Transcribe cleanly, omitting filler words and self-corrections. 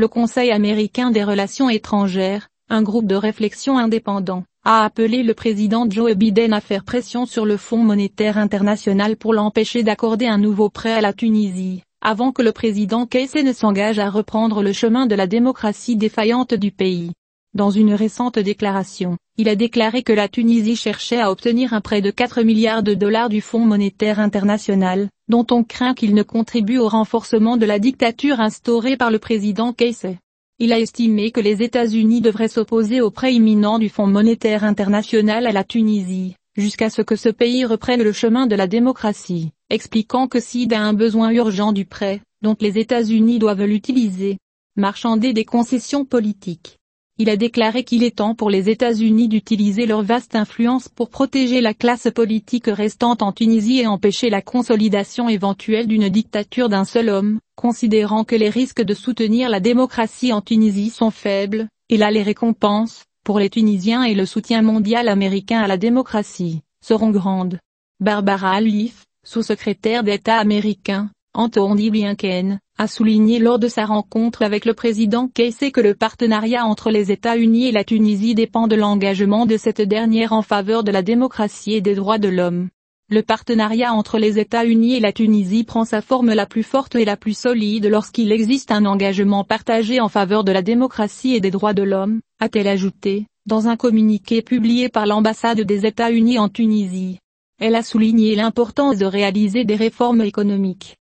le Conseil américain des relations étrangères, un groupe de réflexion indépendant, a appelé le président Joe Biden à faire pression sur le Fonds monétaire international pour l'empêcher d'accorder un nouveau prêt à la Tunisie, avant que le président Kaissé ne s'engage à reprendre le chemin de la démocratie défaillante du pays. Dans une récente déclaration, il a déclaré que la Tunisie cherchait à obtenir un prêt de 4 milliards de dollars du Fonds monétaire international, dont on craint qu'il ne contribue au renforcement de la dictature instaurée par le président Kaissé. Il a estimé que les États-Unis devraient s'opposer au prêt imminent du Fonds monétaire international à la Tunisie, jusqu'à ce que ce pays reprenne le chemin de la démocratie, expliquant que s'il a un besoin urgent du prêt, dont les États-Unis doivent l'utiliser, marchander des concessions politiques. Il a déclaré qu'il est temps pour les États-Unis d'utiliser leur vaste influence pour protéger la classe politique restante en Tunisie et empêcher la consolidation éventuelle d'une dictature d'un seul homme, considérant que les risques de soutenir la démocratie en Tunisie sont faibles, et là les récompenses, pour les Tunisiens et le soutien mondial américain à la démocratie, seront grandes. Barbara Aliff, sous-secrétaire d'État américain, Anthony Blinken, a souligné lors de sa rencontre avec le président Kaissé que le partenariat entre les États-Unis et la Tunisie dépend de l'engagement de cette dernière en faveur de la démocratie et des droits de l'homme. Le partenariat entre les États-Unis et la Tunisie prend sa forme la plus forte et la plus solide lorsqu'il existe un engagement partagé en faveur de la démocratie et des droits de l'homme, a-t-elle ajouté, dans un communiqué publié par l'ambassade des États-Unis en Tunisie. Elle a souligné l'importance de réaliser des réformes économiques,